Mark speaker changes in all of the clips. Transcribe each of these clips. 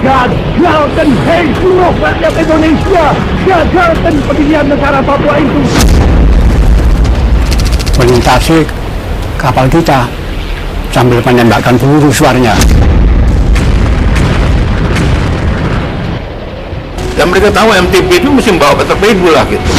Speaker 1: Gagalkan, hei seluruh rakyat Indonesia, gagalkan pendirian negara Papua itu.
Speaker 2: Melintasi kapal kita sambil menembakkan peluru suaranya.
Speaker 3: Dan mereka tahu MTB itu mesti bawa torpedo lah gitu.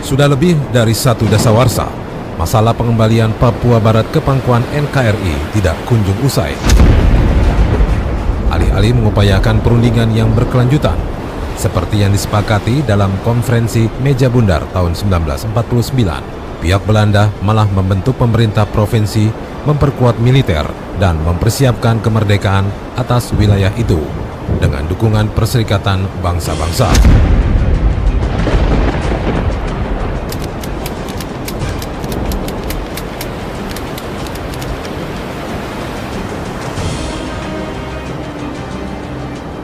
Speaker 4: Sudah lebih dari 1 dasawarsa, masalah pengembalian Papua Barat ke pangkuan NKRI tidak kunjung usai. Alih-alih mengupayakan perundingan yang berkelanjutan, seperti yang disepakati dalam konferensi Meja Bundar tahun 1949, pihak Belanda malah membentuk pemerintah provinsi, memperkuat militer, dan mempersiapkan kemerdekaan atas wilayah itu dengan dukungan Perserikatan Bangsa-Bangsa.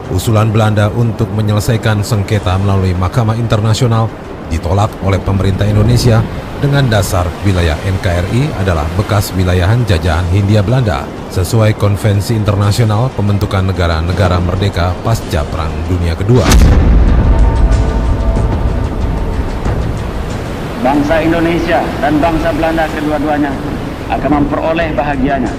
Speaker 4: Usulan Belanda untuk menyelesaikan sengketa melalui Mahkamah Internasional ditolak oleh pemerintah Indonesia dengan dasar wilayah NKRI adalah bekas wilayahan jajahan Hindia Belanda sesuai Konvensi Internasional Pembentukan Negara-Negara Merdeka pasca Perang Dunia Kedua.
Speaker 5: Bangsa Indonesia dan bangsa Belanda kedua-duanya akan memperoleh bahagianya.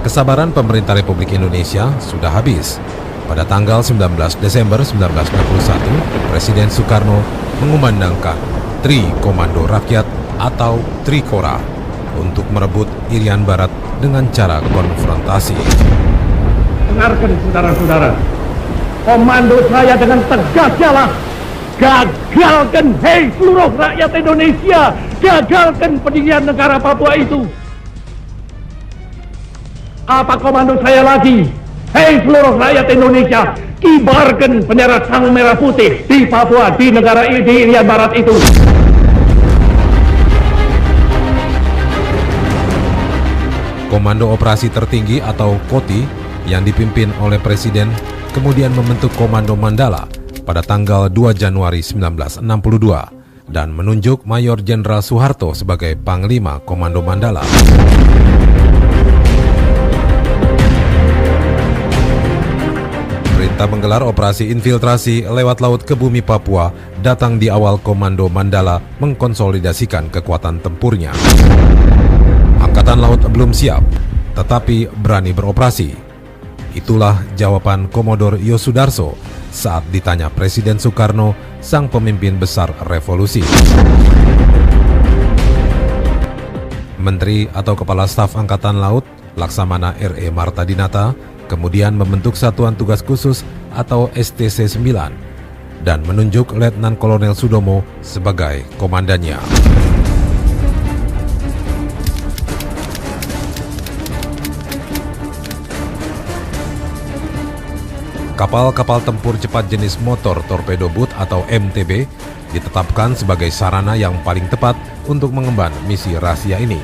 Speaker 4: Kesabaran pemerintah Republik Indonesia sudah habis. Pada tanggal 19 Desember 1961, Presiden Soekarno mengumandangkan Tri Komando Rakyat atau Trikora untuk merebut Irian Barat dengan cara konfrontasi.
Speaker 1: Dengarkan saudara-saudara, komando saya dengan tegas ialah gagalkan, hei seluruh rakyat Indonesia, gagalkan pendirian negara Papua itu. Apa komando saya lagi? Hei seluruh rakyat Indonesia, kibarkan bendera sang merah putih di Papua, di negara ini, di Irian Barat itu.
Speaker 4: Komando Operasi Tertinggi atau KOTI yang dipimpin oleh Presiden kemudian membentuk Komando Mandala pada tanggal 2 Januari 1962 dan menunjuk Mayor Jenderal Soeharto sebagai Panglima Komando Mandala. Perintah menggelar operasi infiltrasi lewat laut ke bumi Papua datang di awal Komando Mandala mengkonsolidasikan kekuatan tempurnya. Angkatan Laut belum siap, tetapi berani beroperasi. Itulah jawaban Komodor Yosudarso saat ditanya Presiden Soekarno, sang pemimpin besar revolusi. Menteri atau Kepala Staf Angkatan Laut, Laksamana R.E. Marta Dinata, kemudian membentuk Satuan Tugas Khusus atau STC-9 dan menunjuk Letnan Kolonel Sudomo sebagai komandannya. Kapal-kapal tempur cepat jenis motor torpedo boat atau MTB ditetapkan sebagai sarana yang paling tepat untuk mengemban misi rahasia ini.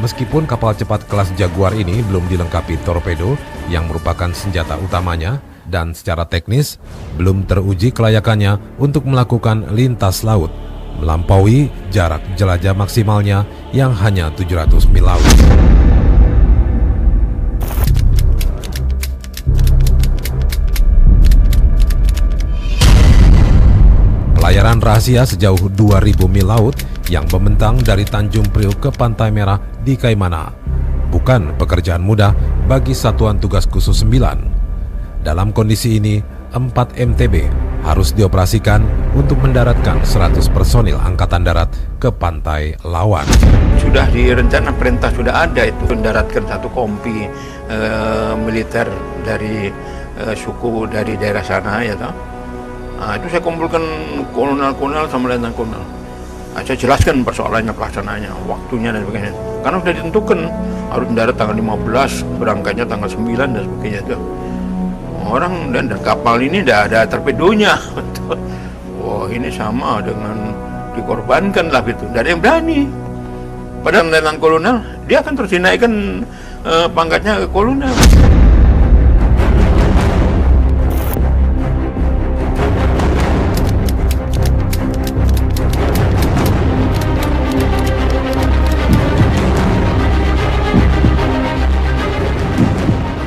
Speaker 4: Meskipun kapal cepat kelas Jaguar ini belum dilengkapi torpedo yang merupakan senjata utamanya dan secara teknis belum teruji kelayakannya untuk melakukan lintas laut, melampaui jarak jelajah maksimalnya yang hanya 700 mil laut. Pelayaran rahasia sejauh 2000 mil laut yang membentang dari Tanjung Priok ke Pantai Merah di Kaimana bukan pekerjaan mudah bagi Satuan Tugas Khusus 9. Dalam kondisi ini, 4 MTB harus dioperasikan untuk mendaratkan 100 personil Angkatan Darat ke pantai lawan.
Speaker 3: Sudah direncana, perintah sudah ada itu, mendaratkan satu kompi militer dari suku dari daerah sana ya toh. Nah, itu saya kumpulkan kolonel-kolonel sama letnan kolonel. Nah, saya jelaskan persoalannya, pelaksanaannya, waktunya dan sebagainya. Karena sudah ditentukan harus mendarat tanggal 15, berangkatnya tanggal 9 dan sebagainya itu. Orang dan kapal ini tidak ada torpedonya. Wah, ini sama dengan dikorbankan lah gitu. Tidak ada yang berani. Padahal lelang kolonel, dia akan terus dinaikkan pangkatnya ke kolonel.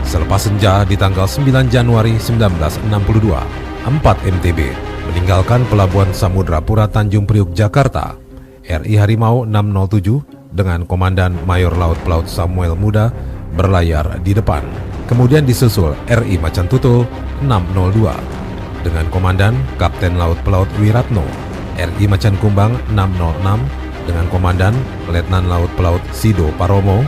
Speaker 4: Selepas senja di tanggal 9 Januari 1962, 4 MTB meninggalkan Pelabuhan Samudrapura Tanjung Priuk, Jakarta. RI Harimau 607 dengan Komandan Mayor Laut Pelaut Samuel Muda berlayar di depan. Kemudian disusul RI Macan Tutul 602 dengan Komandan Kapten Laut Pelaut Wiratno, RI Macan Kumbang 606 dengan Komandan Letnan Laut Pelaut Sido Paromo,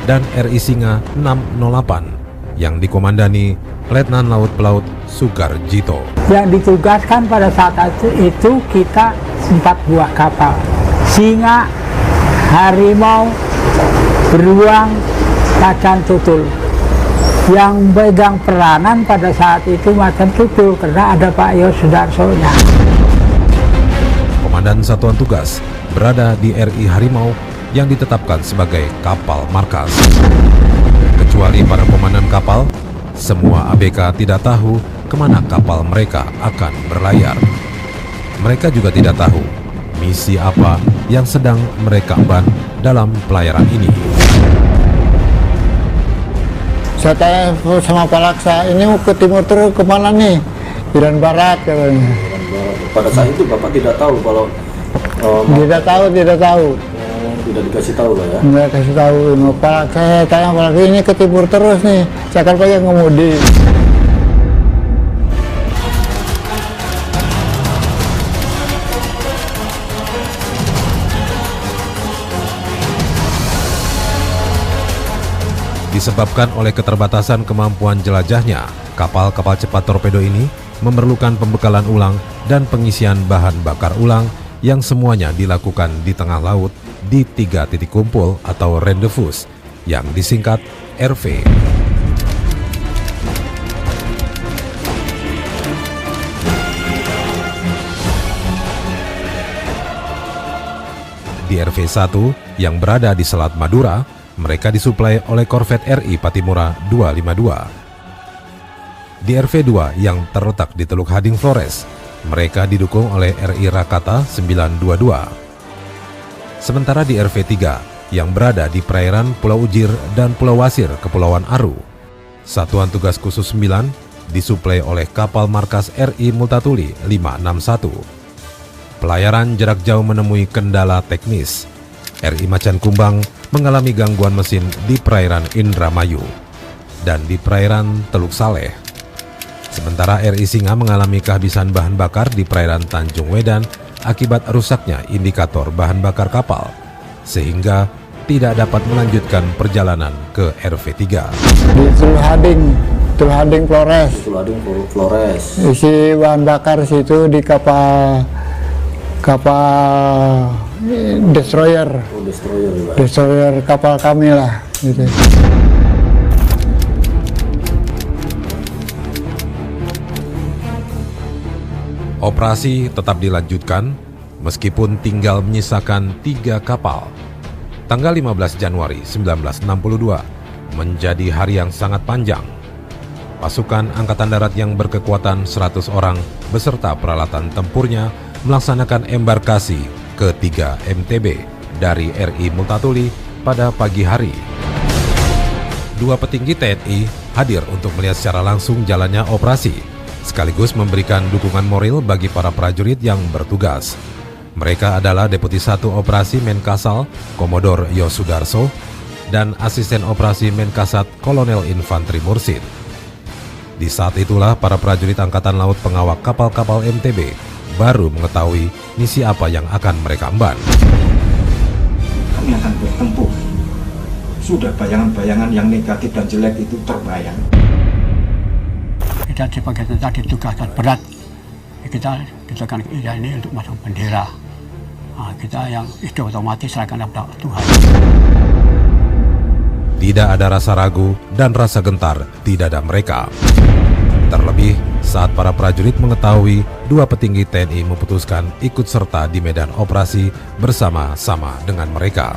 Speaker 4: dan RI Singa 608 yang dikomandani Letnan Laut Pelaut Sugarjito.
Speaker 6: Yang ditugaskan pada saat itu kita 4 buah kapal. Singa, Harimau, Beruang, Macan Tutul. Yang pegang peranan pada saat itu Macan Tutul karena ada Pak Yos Sudarsonya.
Speaker 4: Komandan Satuan Tugas berada di RI Harimau yang ditetapkan sebagai kapal markas. Kecuali para komandan kapal, semua ABK tidak tahu kemana kapal mereka akan berlayar. Mereka juga tidak tahu misi apa yang sedang mereka emban dalam pelayaran ini.
Speaker 7: Saya tanya sama Pak Laksa, ini mau ke timur terus kemana nih? Iran Barat katanya.
Speaker 8: Pada saat itu Bapak tidak tahu kalau
Speaker 7: Tidak tahu.
Speaker 8: Tidak dikasih tahu lah ya?
Speaker 7: Nggak kasih tahu. Pak, saya tanya Pak Laksa, ini ke timur terus nih. Saya kan pakai ngemudi.
Speaker 4: Disebabkan oleh keterbatasan kemampuan jelajahnya, kapal-kapal cepat torpedo ini memerlukan pembekalan ulang dan pengisian bahan bakar ulang yang semuanya dilakukan di tengah laut di 3 titik kumpul atau rendezvous yang disingkat RV. Di RV1 yang berada di Selat Madura, mereka disuplai oleh korvet RI Patimura 252. Di RV2 yang terletak di Teluk Hading Flores, mereka didukung oleh RI Rakata 922. Sementara di RV3 yang berada di perairan Pulau Ujir dan Pulau Wasir, Kepulauan Aru, Satuan Tugas Khusus 9 disuplai oleh kapal markas RI Multatuli 561. Pelayaran jarak jauh menemui kendala teknis. RI Macan Kumbang mengalami gangguan mesin di perairan Indramayu dan di perairan Teluk Saleh. Sementara RI Singa mengalami kehabisan bahan bakar di perairan Tanjung Wedan akibat rusaknya indikator bahan bakar kapal, sehingga tidak dapat melanjutkan perjalanan ke RV3.
Speaker 7: Di Teluk Hading Flores.
Speaker 8: Flores.
Speaker 7: Isi bahan bakar situ di kapal destroyer. Destroyer kapal kami lah gitu.
Speaker 4: Operasi tetap dilanjutkan meskipun tinggal menyisakan 3 kapal. Tanggal 15 Januari 1962 menjadi hari yang sangat panjang. Pasukan Angkatan Darat yang berkekuatan 100 orang beserta peralatan tempurnya melaksanakan embarkasi ke-3 MTB dari RI Multatuli pada pagi hari. 2 petinggi TNI hadir untuk melihat secara langsung jalannya operasi, sekaligus memberikan dukungan moral bagi para prajurit yang bertugas. Mereka adalah Deputi 1 Operasi Menkasal, Komodor Yosudarso, dan Asisten Operasi Menkasat, Kolonel Infantri Mursid. Di saat itulah para prajurit Angkatan Laut pengawal kapal-kapal MTB baru mengetahui misi apa yang akan mereka emban.
Speaker 9: Kami akan bertempur. Sudah bayangan-bayangan yang negatif dan jelek itu terbayang.
Speaker 2: Kita sebagai tentara ditugaskan berat. Kita kan ini untuk masuk bendera. Nah, kita yang itu otomatis serahkan kepada Tuhan.
Speaker 4: Tidak ada rasa ragu dan rasa gentar di dada mereka. Terlebih saat para prajurit mengetahui dua petinggi TNI memutuskan ikut serta di medan operasi bersama-sama dengan mereka.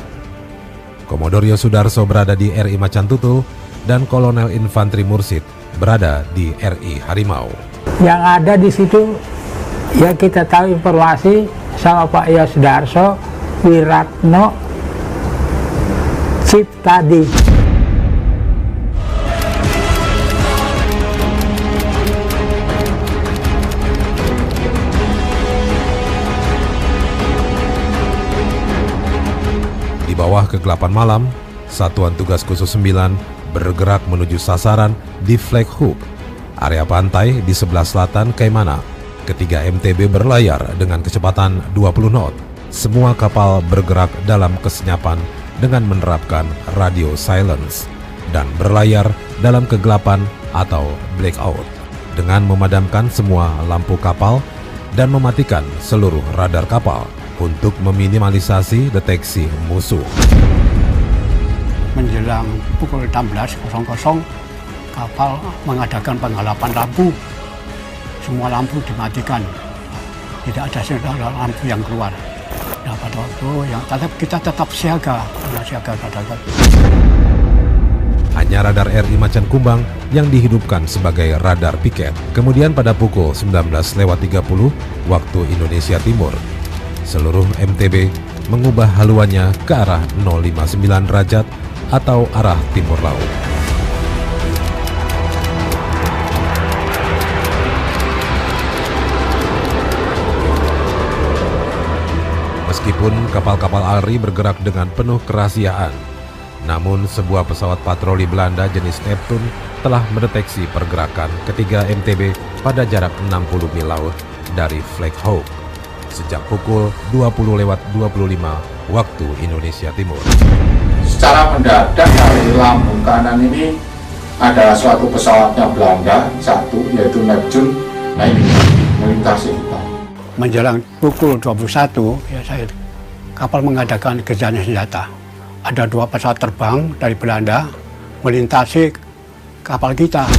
Speaker 4: Komodor Yosudarso berada di RI Macan Tutul dan Kolonel Infantri Mursid berada di RI Harimau.
Speaker 6: Yang ada di situ ya kita tahu informasi sama Pak Yosudarso, Wiratno, Ciptadi.
Speaker 4: Di bawah kegelapan malam, Satuan Tugas Khusus 9 bergerak menuju sasaran di Flag Hook, area pantai di sebelah selatan Kaimana. Ketiga MTB berlayar dengan kecepatan 20 knot. Semua kapal bergerak dalam kesenyapan dengan menerapkan radio silence dan berlayar dalam kegelapan atau blackout dengan memadamkan semua lampu kapal dan mematikan seluruh radar kapal untuk meminimalisasi deteksi musuh.
Speaker 2: Menjelang pukul 16.00, kapal mengadakan penghalapan lampu. Semua lampu dimatikan. Tidak ada lampu yang keluar. Nah, pada waktu yang kita tetap siaga,
Speaker 4: Hanya radar RI Macan Kumbang yang dihidupkan sebagai radar piket. Kemudian pada pukul 19.30 waktu Indonesia Timur, seluruh MTB mengubah haluannya ke arah 059 derajat atau arah timur laut. Meskipun kapal-kapal ARI bergerak dengan penuh kerahasiaan, namun sebuah pesawat patroli Belanda jenis Neptune telah mendeteksi pergerakan ketiga MTB pada jarak 60 mil laut dari Flag Hook sejak pukul 20.25 waktu Indonesia Timur.
Speaker 9: Secara mendadak dari lambung kanan ini ada suatu pesawatnya Belanda, satu yaitu Neptune, nah ini melintasi kita.
Speaker 2: menjelang pukul 21, ya kapal mengadakan gencatan senjata. Ada dua pesawat terbang dari Belanda melintasi kapal kita.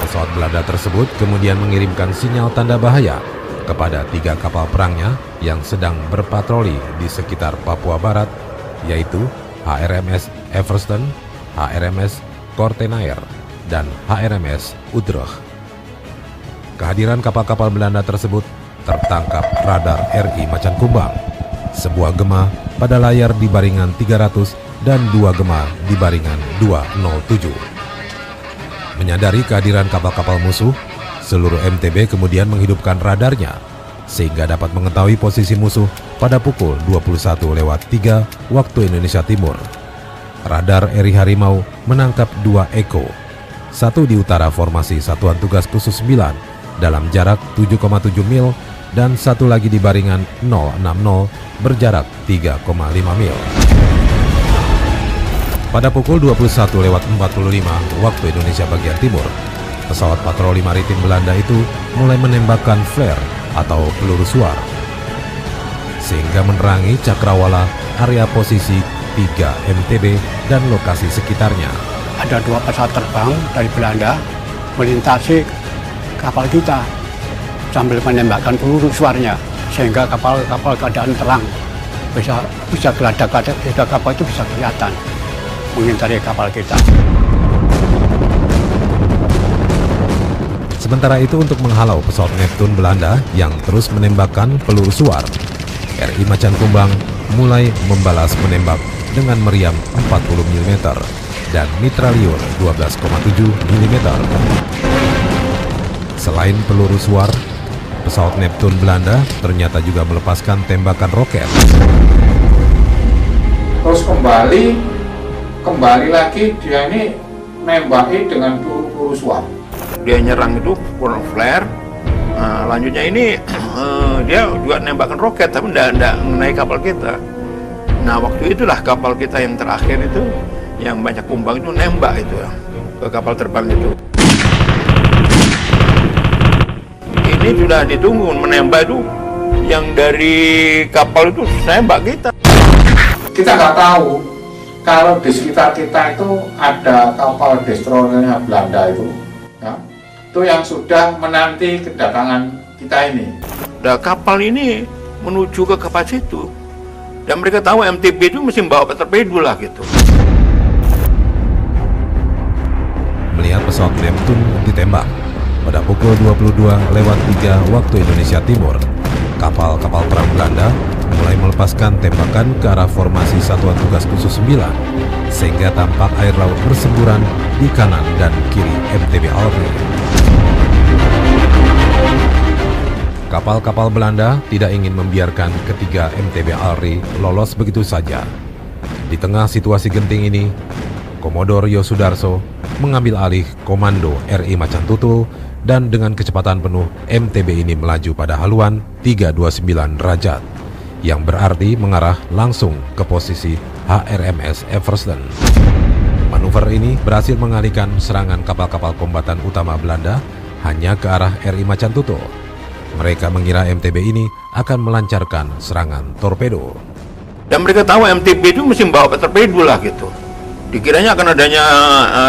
Speaker 4: Pesawat Belanda tersebut kemudian mengirimkan sinyal tanda bahaya kepada 3 kapal perangnya yang sedang berpatroli di sekitar Papua Barat, yaitu HRMS Everston, HRMS Kortenaer, dan HRMS Utrecht. Kehadiran kapal-kapal Belanda tersebut tertangkap radar RI Macan Kumbang, sebuah gema pada layar di baringan 300 dan 2 gema di baringan 207. Menyadari kehadiran kapal-kapal musuh, seluruh MTB kemudian menghidupkan radarnya sehingga dapat mengetahui posisi musuh pada pukul 21.03 waktu Indonesia Timur. Radar RI Harimau menangkap 2 Eko, satu di utara formasi Satuan Tugas Khusus 9 dalam jarak 7,7 mil dan satu lagi di baringan 060 berjarak 3,5 mil. Pada pukul 21.45 waktu Indonesia bagian timur, pesawat patroli maritim Belanda itu mulai menembakkan flare atau peluru suar sehingga menerangi cakrawala area posisi 3 MTB dan lokasi sekitarnya.
Speaker 2: Ada 2 pesawat terbang dari Belanda melintasi kapal kita sambil menembakkan peluru suarnya sehingga kapal keadaan terang, bisa geladak-geladak, kapal itu bisa kelihatan mengintari kapal kita.
Speaker 4: Sementara itu, untuk menghalau pesawat Neptune Belanda yang terus menembakkan peluru suar, RI Macan Kumbang mulai membalas menembak dengan meriam 40 mm dan mitraliur 12,7 mm. Selain peluru suar, pesawat Neptune Belanda ternyata juga melepaskan tembakan roket.
Speaker 9: Terus kembali lagi dia ini nembaki dengan peluru suar.
Speaker 3: Dia nyerang itu flare. Nah, lanjutnya ini dia juga nembakkan roket, tapi tidak mengenai kapal kita. Nah, waktu itulah kapal kita yang terakhir itu, yang banyak kumbang itu nembak itu ke kapal terbang itu. Ini sudah ditunggu menembak itu, yang dari kapal itu nembak kita.
Speaker 9: kita nggak tahu kalau di sekitar kita itu ada kapal destroyernya Belanda itu, ya, itu yang sudah menanti kedatangan kita ini.
Speaker 3: Nah, kapal ini menuju ke kapal situ, dan mereka tahu MTB itu mesti bawa torpedo lah gitu.
Speaker 4: Melihat pesawat Neptune ditembak pada pukul 22:03 waktu Indonesia Timur, kapal-kapal perang Belanda mulai melepaskan tembakan ke arah formasi Satuan Tugas Khusus 9, sehingga tampak air laut bersemburan di kanan dan kiri MTB Alri. Kapal-kapal Belanda tidak ingin membiarkan ketiga MTB Alri lolos begitu saja. Di tengah situasi genting ini, Komodor Yosudarso mengambil alih komando RI Macan Tutul, dan dengan kecepatan penuh MTB ini melaju pada haluan 329 derajat, yang berarti mengarah langsung ke posisi HRMS Everston. Manuver ini berhasil mengalihkan serangan kapal-kapal kombatan utama Belanda hanya ke arah RI Macan Tutul. Mereka mengira MTB ini akan melancarkan serangan torpedo.
Speaker 3: Dan mereka tahu MTB itu mesti bawa torpedo lah gitu. Dikiranya akan adanya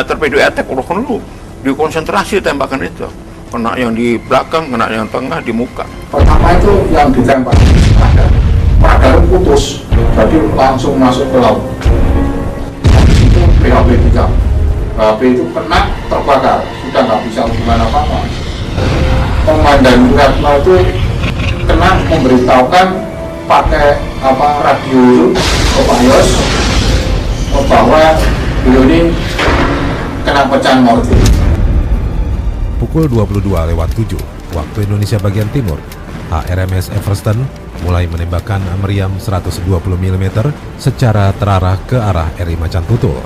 Speaker 3: torpedo attack, dulu dikonsentrasi tembakan itu. Kena yang di belakang, kena yang tengah, di muka.
Speaker 9: Pertama itu yang ditembak radar putus, jadi langsung masuk ke laut. Itu PHP 3. PHP itu kena terbakar, sudah nggak bisa hubungan apa-apa. Komandan Wiratno itu kena memberitahukan pakai radio itu ke Pak Yos bahwa beliau ini kena pecahan mortir.
Speaker 4: Pukul 22:07 waktu Indonesia bagian timur, HRMS Everston mulai menembakkan meriam 120 mm secara terarah ke arah RI Macan Tutul.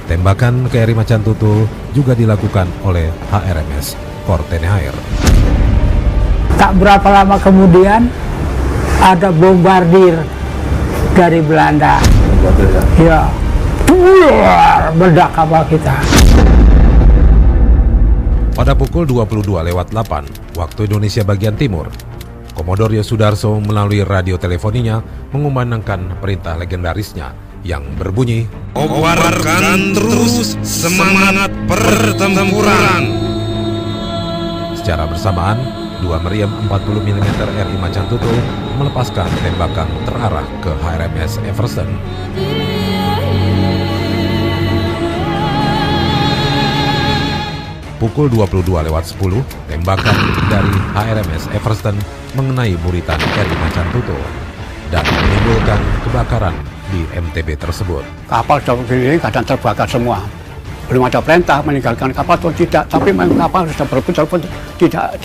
Speaker 4: Tembakan ke RI Macan Tutul juga dilakukan oleh HRMS Kortenehaer.
Speaker 6: Tak berapa lama kemudian ada bombardir dari Belanda. Ya, meledak kapal kita.
Speaker 4: Pada pukul 22:08 waktu Indonesia bagian timur, Komodor Yosudarso melalui radio telefoninya mengumandangkan perintah legendarisnya yang berbunyi, "Kobarkan terus semangat pertempuran." Secara bersamaan, dua meriam 40 mm RI Macan Tutul melepaskan tembakan terarah ke HRMS Everston. Pukul 22:10, tembakan dari HRMS Everston mengenai buritan RI Macan Tutul dan menimbulkan kebakaran di MTB tersebut.
Speaker 2: Kapal sudah begini keadaan terbakar semua. Belum ada perintah meninggalkan kapal atau tidak, tapi memang kapal sudah berputar pun tidak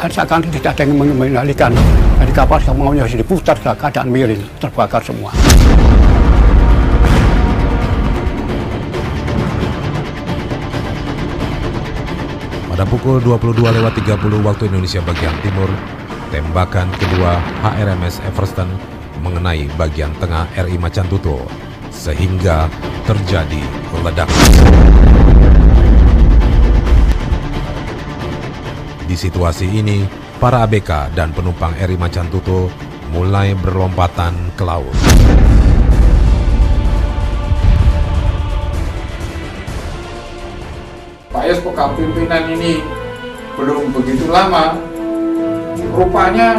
Speaker 2: seakan tidak ada yang mengendalikan. Jadi kapal sudah maunya diputar dalam keadaan miring, terbakar semua.
Speaker 4: Pada pukul 22:30 waktu Indonesia bagian timur, tembakan kedua HRMS Everston mengenai bagian tengah RI Macan Tutul, sehingga terjadi ledakan. Di situasi ini, para ABK dan penumpang RI Macan Tutul mulai berlompatan ke laut.
Speaker 9: Pak Yos pegang pimpinan ini belum begitu lama, rupanya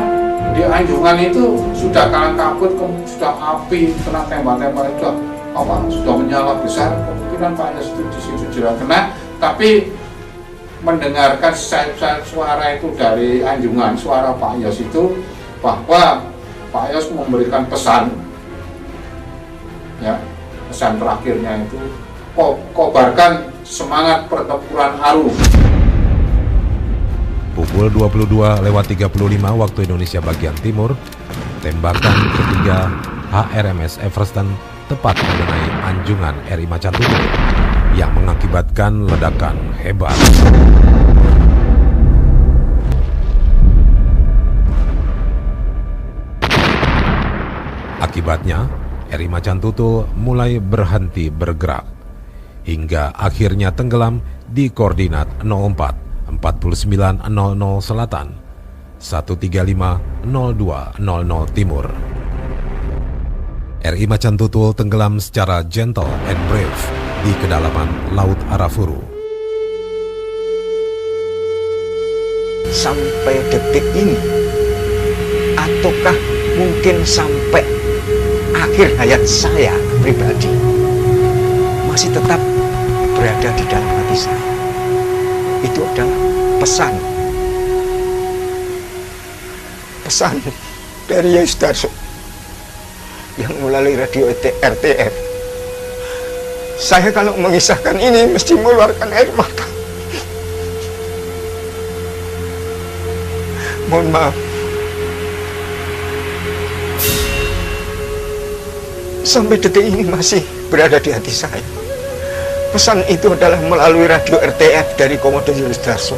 Speaker 9: di Anjungan itu sudah kalang kabut, sudah api, kena tembak-tembak itu sudah menyala besar. Kemungkinan Pak Yos itu di situ juga kena, tapi mendengarkan suara itu dari Anjungan, suara Pak Yos itu bahwa Pak Yos memberikan pesan, ya, pesan terakhirnya itu kobarkan semangat pertempuran Aru.
Speaker 4: Pukul 22:35 waktu Indonesia bagian timur, tembakan ketiga HRMS Everston tepat mengenai Anjungan RI Macan Tutul yang mengakibatkan ledakan hebat. Akibatnya, RI Macan Tutul mulai berhenti bergerak hingga akhirnya tenggelam di koordinat 04-4900 Selatan, 135-0200 Timur. RI Macan Tutul tenggelam secara gentle and brave di kedalaman Laut Arafuru.
Speaker 10: Sampai detik ini, ataukah mungkin sampai akhir hayat saya pribadi, masih tetap berada di dalam hati saya. Itu adalah pesan dari Yai Sudarso yang melalui radio RTF. Saya kalau mengisahkan ini mesti mengeluarkan air mata. Mohon maaf. Sampai detik ini masih berada di hati saya. Pesan itu adalah melalui radio RTF dari Komodo Yai Sudarso,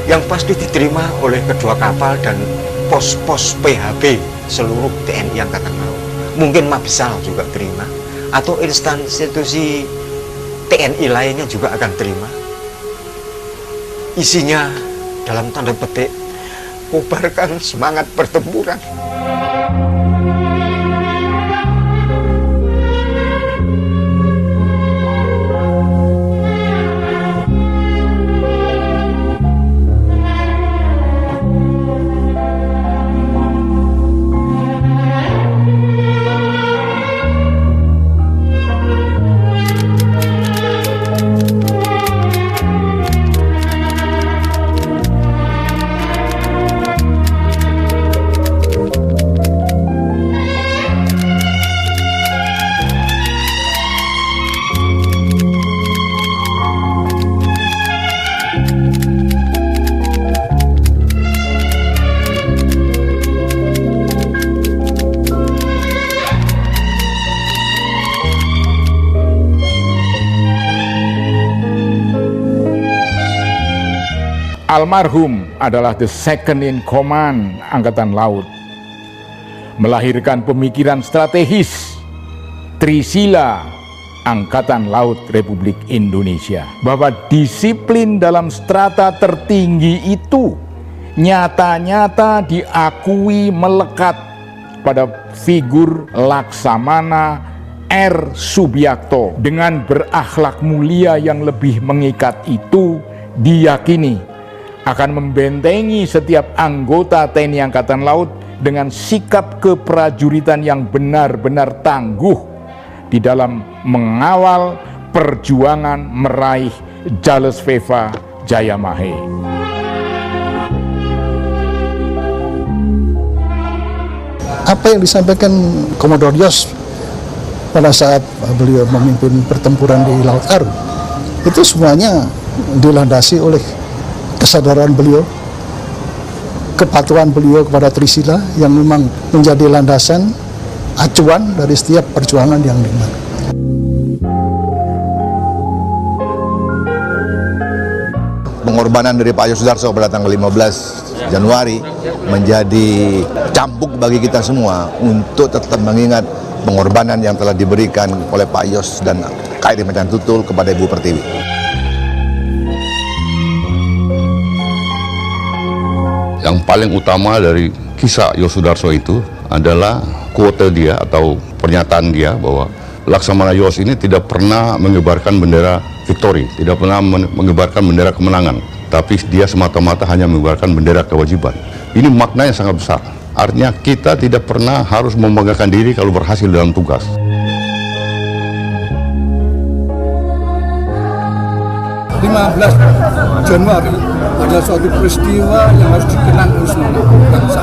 Speaker 10: yang pasti diterima oleh kedua kapal dan pos-pos PHB seluruh TNI Angkatan Laut. Mungkin Mabesal juga terima, atau institusi TNI lainnya juga akan terima. Isinya dalam tanda petik, kobarkan semangat pertempuran.
Speaker 11: Almarhum adalah the second in command Angkatan Laut, melahirkan pemikiran strategis Trisila Angkatan Laut Republik Indonesia, bahwa disiplin dalam strata tertinggi itu nyata-nyata diakui melekat pada figur Laksamana R. Subiakto. Dengan berakhlak mulia yang lebih mengikat itu, diyakini akan membentengi setiap anggota TNI Angkatan Laut dengan sikap keprajuritan yang benar-benar tangguh di dalam mengawal perjuangan meraih Jales Veva Jayamahe.
Speaker 12: Apa yang disampaikan Komodor Yos pada saat beliau memimpin pertempuran di Laut Aru, itu semuanya dilandasi oleh kesadaran beliau, kepatuhan beliau kepada Trisila yang memang menjadi landasan acuan dari setiap perjuangan yang dimana.
Speaker 13: Pengorbanan dari Pak Yos Sudarso pada tanggal 15 Januari menjadi cambuk bagi kita semua untuk tetap mengingat pengorbanan yang telah diberikan oleh Pak Yos dan KRI Macan Tutul kepada Ibu Pertiwi.
Speaker 14: Yang paling utama dari kisah Yos Sudarso itu adalah quote dia atau pernyataan dia bahwa Laksamana Yos ini tidak pernah mengibarkan bendera victory, tidak pernah mengibarkan bendera kemenangan, tapi dia semata-mata hanya mengibarkan bendera kewajiban. Ini maknanya sangat besar. Artinya kita tidak pernah harus membanggakan diri kalau berhasil dalam tugas.
Speaker 15: Januari adalah suatu peristiwa yang harus dikenang oleh seluruh bangsa,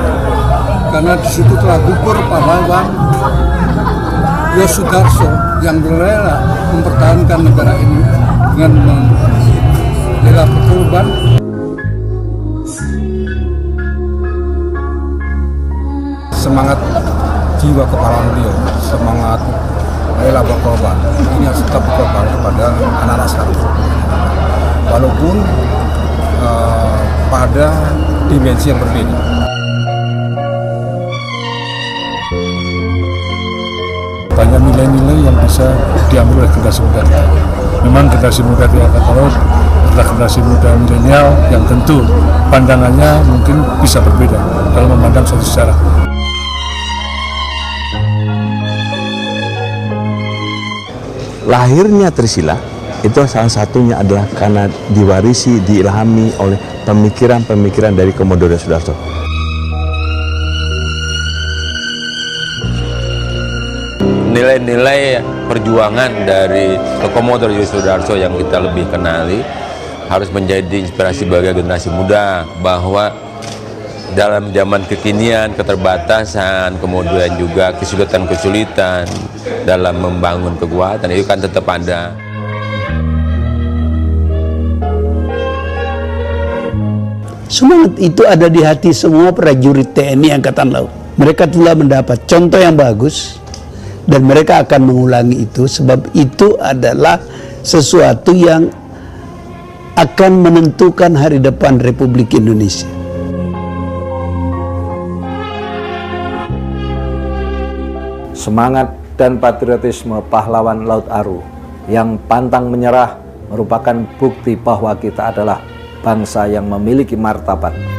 Speaker 15: karena di situ telah gugur pahlawan Yos Sudarso yang rela mempertahankan negara ini dengan rela berkorban. Semangat jiwa kepala beliau, semangat rela berkorban, ini harus tetap berkorban kepada anak-anak sekarang. Walaupun pada dimensi yang berbeda. Banyak nilai-nilai yang bisa diambil oleh generasi muda. Memang generasi muda di Angkatan Laut adalah generasi muda milenial yang tentu pandangannya mungkin bisa berbeda dalam memandang suatu sejarah.
Speaker 16: lahirnya Trisila itu salah satunya adalah karena diwarisi, diilhami oleh pemikiran-pemikiran dari Komodoro Sudarso.
Speaker 17: Nilai-nilai perjuangan dari Komodoro Sudarso yang kita lebih kenali harus menjadi inspirasi bagi generasi muda, bahwa dalam zaman kekinian, keterbatasan, kemudian juga kesulitan-kesulitan dalam membangun kekuatan itu kan tetap ada.
Speaker 18: Semangat itu ada di hati semua prajurit TNI Angkatan Laut. Mereka telah mendapat contoh yang bagus dan mereka akan mengulangi itu, sebab itu adalah sesuatu yang akan menentukan hari depan Republik Indonesia.
Speaker 19: Semangat dan patriotisme pahlawan Laut Aru yang pantang menyerah merupakan bukti bahwa kita adalah bangsa yang memiliki martabat.